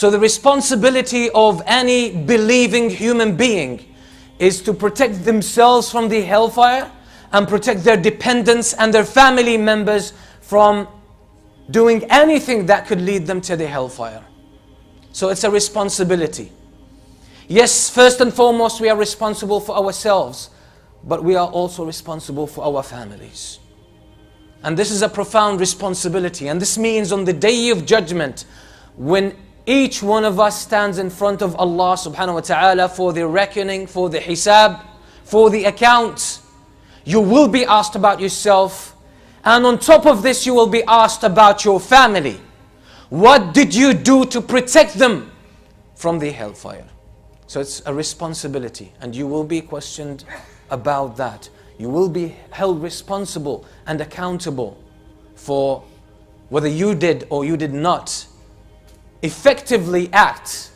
So the responsibility of any believing human being is to protect themselves from the hellfire and protect their dependents and their family members from doing anything that could lead them to the hellfire. So it's a responsibility. Yes, first and foremost, we are responsible for ourselves, but we are also responsible for our families. And this is a profound responsibility. And this means on the day of judgment, when each one of us stands in front of Allah subhanahu wa ta'ala for the reckoning, for the hisab, for the account, you will be asked about yourself. And on top of this, you will be asked about your family. What did you do to protect them from the hellfire? So it's a responsibility, and you will be questioned about that. You will be held responsible and accountable for whether you did or you did not effectively act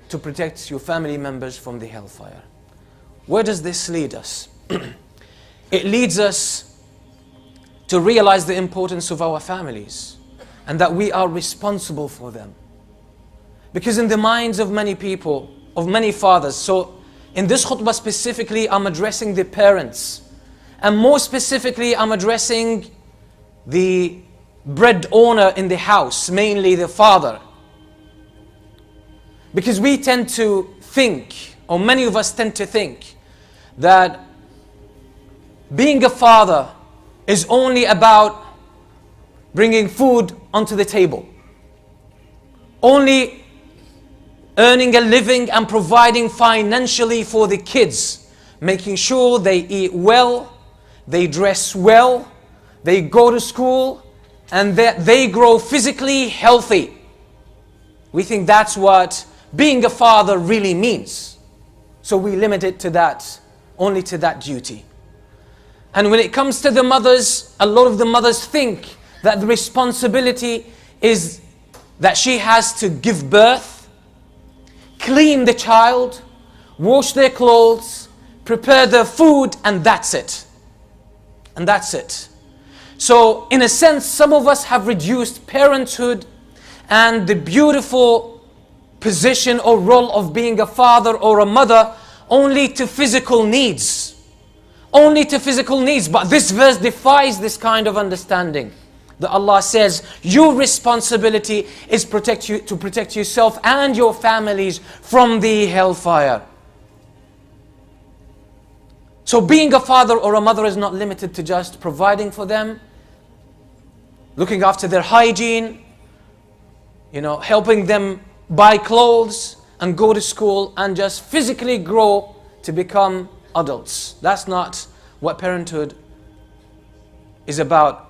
to protect your family members from the hellfire. Where does this lead us? It leads us to realize the importance of our families and that we are responsible for them. Because in the minds of many people, of many fathers, so in this khutbah specifically, I'm addressing the parents. And more specifically, I'm addressing the bread owner in the house, mainly the father. Because we tend to think, or many of us tend to think, that being a father is only about bringing food onto the table. Only earning a living and providing financially for the kids. Making sure they eat well, they dress well, they go to school, and that they grow physically healthy. We think that's what being a father really means. So we limit it to that, only to that duty. And when it comes to the mothers, a lot of the mothers think that the responsibility is that she has to give birth, clean the child, wash their clothes, prepare their food, and that's it. And that's it. So in a sense, some of us have reduced parenthood and the beautiful position or role of being a father or a mother only to physical needs. Only to physical needs. But this verse defies this kind of understanding. That Allah says, your responsibility is to protect yourself and your families from the hellfire. So being a father or a mother is not limited to just providing for them, looking after their hygiene, helping them buy clothes and go to school and just physically grow to become adults. That's not what parenthood is about.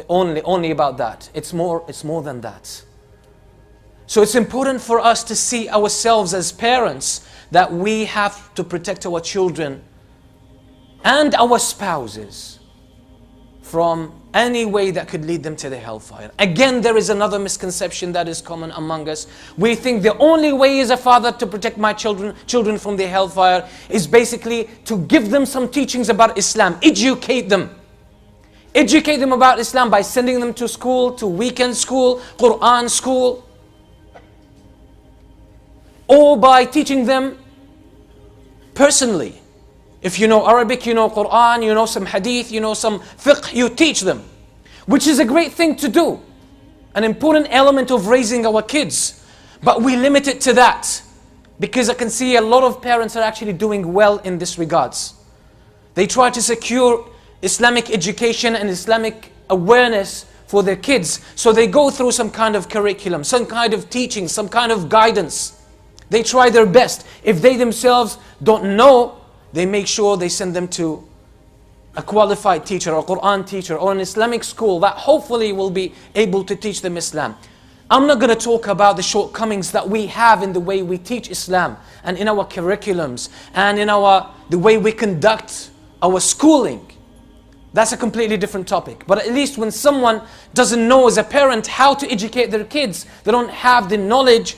Only about that. It's more than that. So it's important for us to see ourselves as parents that we have to protect our children and our spouses from any way that could lead them to the hellfire. Again, there is another misconception that is common among us. We think the only way as a father to protect my children from the hellfire is basically to give them some teachings about Islam, educate them. Educate them about Islam by sending them to school, to weekend school, Quran school. Or by teaching them personally. If you know Arabic, you know Quran, you know some hadith, you know some fiqh, you teach them. Which is a great thing to do. An important element of raising our kids. But we limit it to that. Because I can see a lot of parents are actually doing well in this regards. They try to secure Islamic education and Islamic awareness for their kids. So they go through some kind of curriculum, some kind of teaching, some kind of guidance. They try their best. If they themselves don't know, they make sure they send them to a qualified teacher, or a Quran teacher, or an Islamic school that hopefully will be able to teach them Islam. I'm not going to talk about the shortcomings that we have in the way we teach Islam and in our curriculums and in the way we conduct our schooling. That's a completely different topic. But at least when someone doesn't know as a parent how to educate their kids, they don't have the knowledge,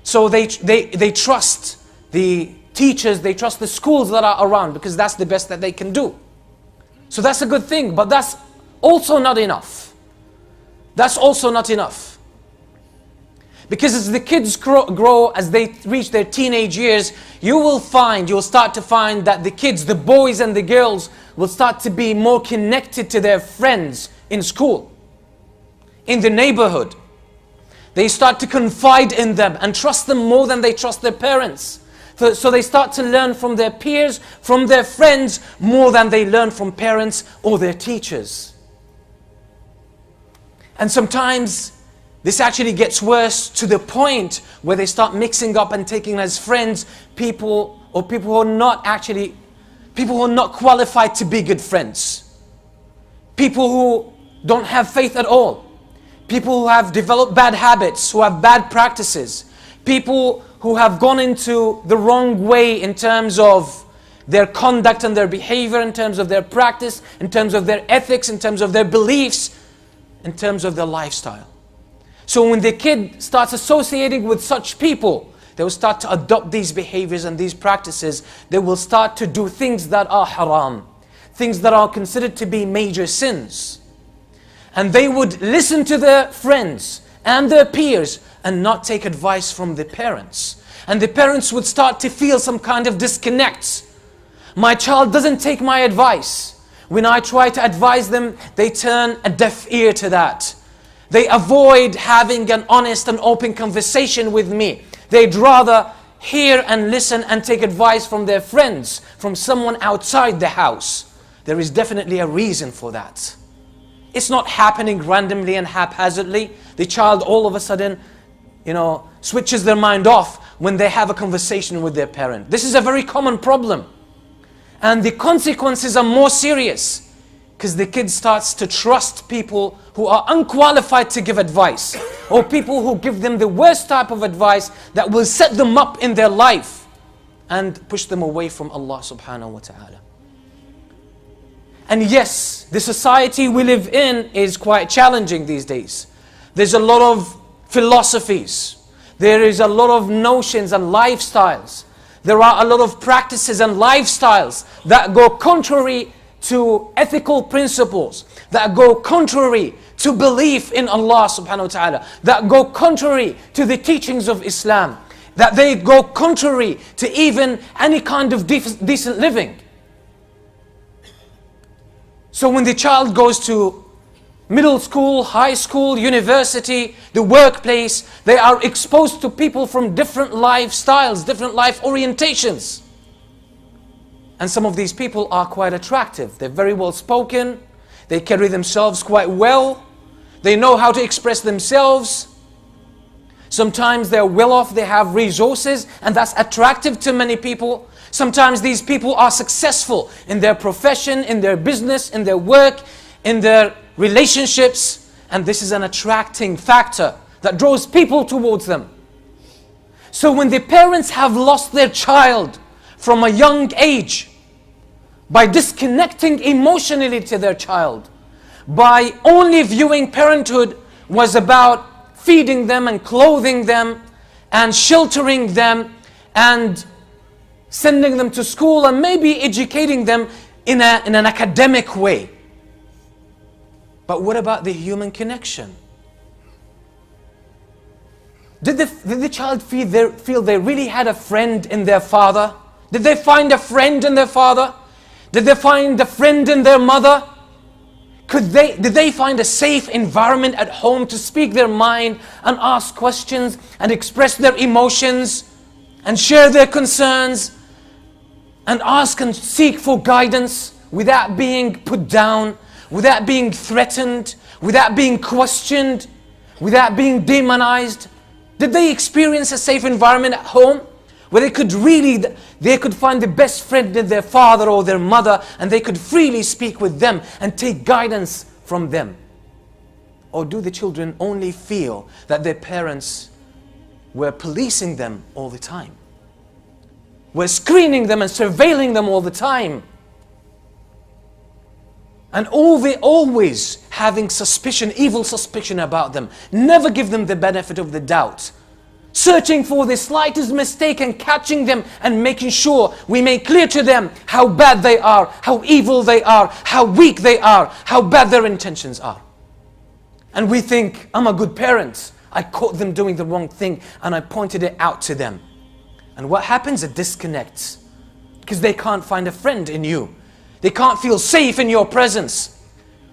so they trust the teachers, they trust the schools that are around because that's the best that they can do. So that's a good thing, but that's also not enough. That's also not enough. Because as the kids grow, as they reach their teenage years, you'll start to find that the kids, the boys and the girls, will start to be more connected to their friends in school, in the neighborhood. They start to confide in them and trust them more than they trust their parents. So they start to learn from their peers, from their friends, more than they learn from parents or their teachers. And sometimes this actually gets worse to the point where they start mixing up and taking as friends people who are not qualified to be good friends. People who don't have faith at all. People who have developed bad habits, who have bad practices. People who have gone into the wrong way in terms of their conduct and their behavior, in terms of their practice, in terms of their ethics, in terms of their beliefs, in terms of their lifestyle. So when the kid starts associating with such people, they will start to adopt these behaviors and these practices. They will start to do things that are haram, things that are considered to be major sins. And they would listen to their friends and their peers and not take advice from the parents. And the parents would start to feel some kind of disconnect. My child doesn't take my advice. When I try to advise them, they turn a deaf ear to that. They avoid having an honest and open conversation with me. They'd rather hear and listen and take advice from their friends, from someone outside the house. There is definitely a reason for that. It's not happening randomly and haphazardly. The child all of a sudden, switches their mind off when they have a conversation with their parent. This is a very common problem. And the consequences are more serious because the kid starts to trust people who are unqualified to give advice, or people who give them the worst type of advice that will set them up in their life and push them away from Allah subhanahu wa ta'ala. And yes, the society we live in is quite challenging these days. There's a lot of philosophies. There is a lot of notions and lifestyles. There are a lot of practices and lifestyles that go contrary to ethical principles, that go contrary to belief in Allah subhanahu wa ta'ala, that go contrary to the teachings of Islam, that they go contrary to even any kind of decent living. So when the child goes to middle school, high school, university, the workplace, they are exposed to people from different lifestyles, different life orientations. And some of these people are quite attractive. They're very well spoken. They carry themselves quite well. They know how to express themselves. Sometimes they're well off, they have resources, and that's attractive to many people. Sometimes these people are successful in their profession, in their business, in their work, in their relationships, and this is an attracting factor that draws people towards them. So when the parents have lost their child from a young age, by disconnecting emotionally to their child, by only viewing parenthood was about feeding them and clothing them and sheltering them and sending them to school and maybe educating them in an academic way. But what about the human connection? Did the child feel they really had a friend in their father? Did they find a friend in their father? Did they find a friend in their mother? Did they find a safe environment at home to speak their mind and ask questions and express their emotions and share their concerns and ask and seek for guidance without being put down, without being threatened, without being questioned, without being demonized? Did they experience a safe environment at home where they could find the best friend in their father or their mother, and they could freely speak with them and take guidance from them? Or do the children only feel that their parents were policing them all the time, were screening them and surveilling them all the time, and always having suspicion, evil suspicion about them, never give them the benefit of the doubt, searching for the slightest mistake and catching them and making sure we make clear to them how bad they are, how evil they are, how weak they are, how bad their intentions are. And we think, I'm a good parent, I caught them doing the wrong thing and I pointed it out to them. And what happens? It disconnects. Because they can't find a friend in you. They can't feel safe in your presence.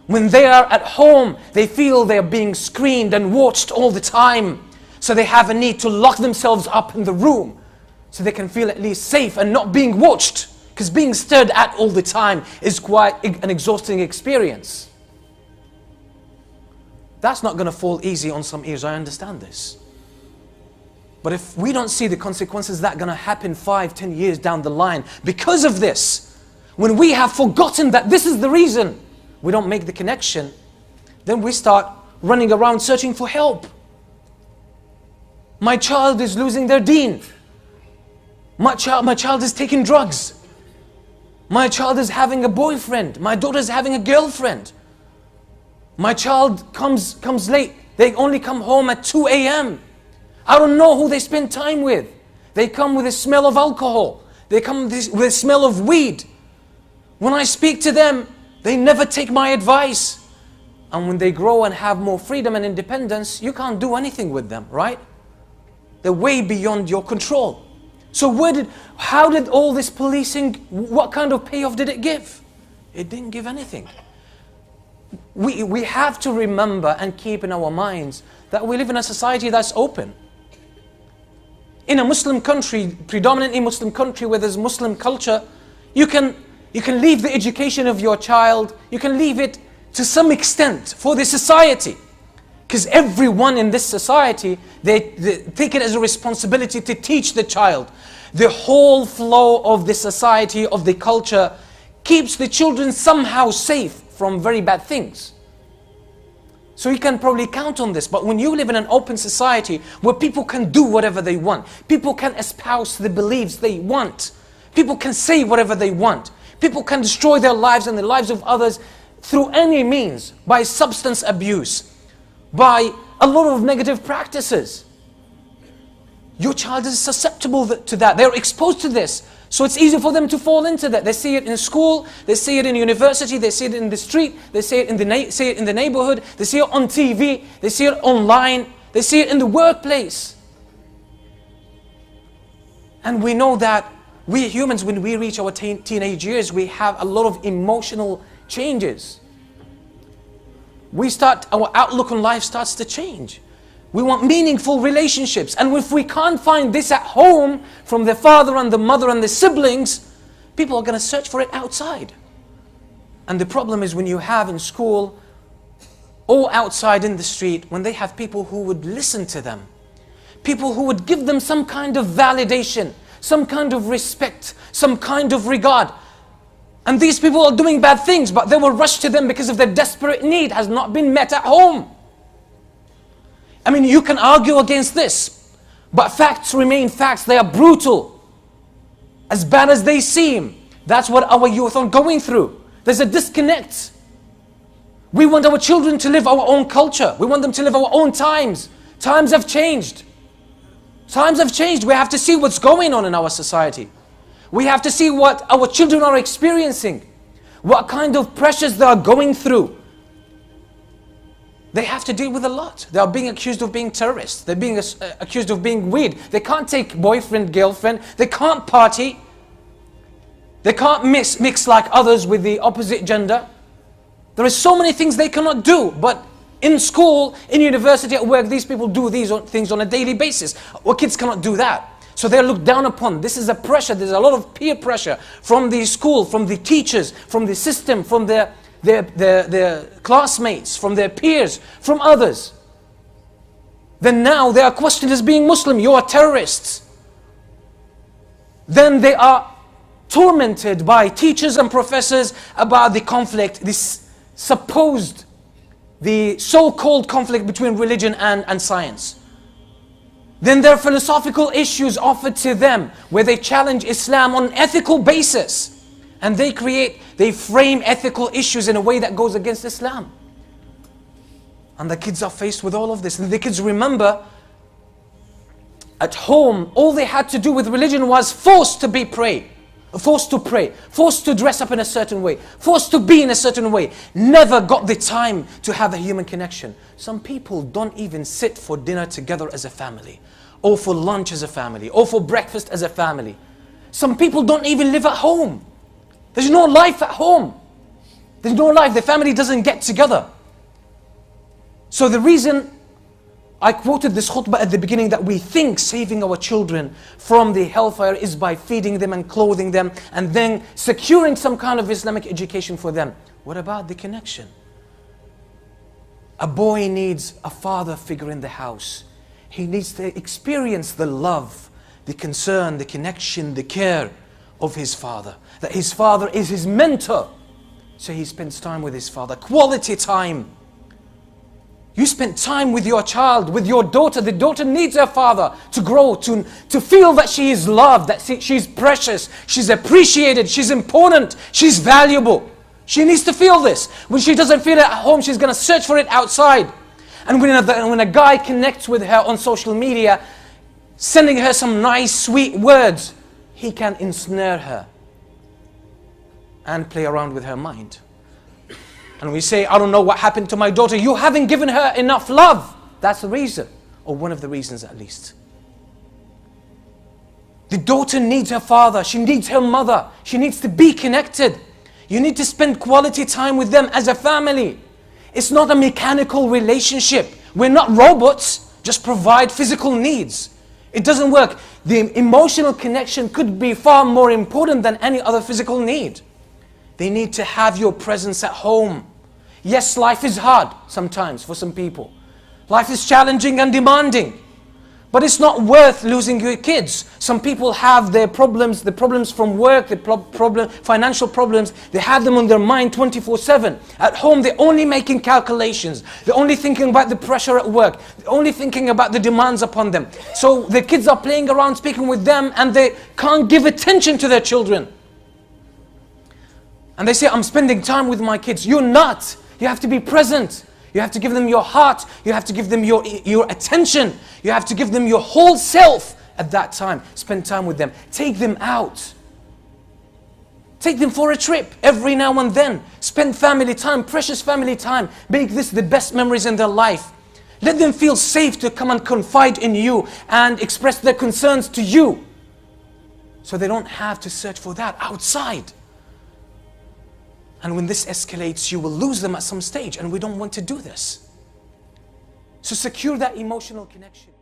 When they are at home, they feel they're being screened and watched all the time. So they have a need to lock themselves up in the room so they can feel at least safe and not being watched. Because being stared at all the time is quite an exhausting experience. That's not going to fall easy on some ears, I understand this. But if we don't see the consequences that are going to happen 5, 10 years down the line because of this, when we have forgotten that this is the reason we don't make the connection, then we start running around searching for help. My child is losing their deen. My child is taking drugs. My child is having a boyfriend. My daughter is having a girlfriend. My child comes late. They only come home at 2 a.m. I don't know who they spend time with. They come with a smell of alcohol. They come with a smell of weed. When I speak to them, they never take my advice. And when they grow and have more freedom and independence, you can't do anything with them, right? They're way beyond your control. So how did all this policing, what kind of payoff did it give? It didn't give anything. We have to remember and keep in our minds that we live in a society that's open. In a Muslim country, predominantly Muslim country where there's Muslim culture, you can leave the education of your child, you can leave it to some extent for the society. Because everyone in this society, they take it as a responsibility to teach the child. The whole flow of the society, of the culture, keeps the children somehow safe from very bad things. So you can probably count on this. But when you live in an open society where people can do whatever they want, people can espouse the beliefs they want, people can say whatever they want, people can destroy their lives and the lives of others through any means, by substance abuse, by a lot of negative practices. Your child is susceptible to that. They're exposed to this. So it's easy for them to fall into that. They see it in school, they see it in university, they see it in the street, they see it in the neighborhood, they see it on TV, they see it online, they see it in the workplace. And we know that we humans, when we reach our teenage years, we have a lot of emotional changes. Our outlook on life starts to change. We want meaningful relationships. And if we can't find this at home from the father and the mother and the siblings, people are going to search for it outside. And the problem is when you have in school or outside in the street, when they have people who would listen to them, people who would give them some kind of validation, some kind of respect, some kind of regard. And these people are doing bad things, but they will rush to them because of their desperate need has not been met at home. I mean, you can argue against this, but facts remain facts. They are brutal. As bad as they seem, that's what our youth are going through. There's a disconnect. We want our children to live our own culture. We want them to live our own times. Times have changed. Times have changed. We have to see what's going on in our society. We have to see what our children are experiencing, what kind of pressures they are going through. They have to deal with a lot. They are being accused of being terrorists. They're being accused of being weird. They can't take boyfriend, girlfriend. They can't party. They can't mix like others with the opposite gender. There are so many things they cannot do. But in school, in university, at work, these people do these things on a daily basis. Our kids cannot do that. So they're looked down upon. This is a pressure. There's a lot of peer pressure from the school, from the teachers, from the system, from their classmates, from their peers, from others. Then now they are questioned as being Muslim. You are terrorists. Then they are tormented by teachers and professors about the conflict, this supposed, the so-called conflict between religion and science. Then there are philosophical issues offered to them where they challenge Islam on an ethical basis. And they frame ethical issues in a way that goes against Islam. And the kids are faced with all of this. And the kids remember, at home, all they had to do with religion was forced to be pray. forced to pray, forced to dress up in a certain way, forced to be in a certain way, never got the time to have a human connection. Some people don't even sit for dinner together as a family, or for lunch as a family, or for breakfast as a family. Some people don't even live at home. There's no life at home. There's no life. The family doesn't get together. So the reason I quoted this khutbah at the beginning, that we think saving our children from the hellfire is by feeding them and clothing them and then securing some kind of Islamic education for them. What about the connection? A boy needs a father figure in the house. He needs to experience the love, the concern, the connection, the care of his father. That his father is his mentor. So he spends time with his father, quality time. You spend time with your child, with your daughter. The daughter needs her father to grow, to feel that she is loved, that she's precious, she's appreciated, she's important, she's valuable. She needs to feel this. When she doesn't feel it at home, she's going to search for it outside. And when a guy connects with her on social media, sending her some nice, sweet words, he can ensnare her and play around with her mind. And we say, I don't know what happened to my daughter. You haven't given her enough love. That's the reason, or one of the reasons at least. The daughter needs her father. She needs her mother. She needs to be connected. You need to spend quality time with them as a family. It's not a mechanical relationship. We're not robots. Just provide physical needs. It doesn't work. The emotional connection could be far more important than any other physical need. They need to have your presence at home. Yes, life is hard sometimes for some people. Life is challenging and demanding. But it's not worth losing your kids. Some people have their problems, the problems from work, the financial problems. They have them on their mind 24/7. At home, they're only making calculations. They're only thinking about the pressure at work. They're only thinking about the demands upon them. So the kids are playing around, speaking with them, and they can't give attention to their children. And they say, I'm spending time with my kids. You're not. You have to be present. You have to give them your heart. You have to give them your attention. You have to give them your whole self at that time. Spend time with them. Take them out. Take them for a trip every now and then. Spend family time, precious family time. Make this the best memories in their life. Let them feel safe to come and confide in you and express their concerns to you. So they don't have to search for that outside. And when this escalates, you will lose them at some stage. And we don't want to do this. So secure that emotional connection.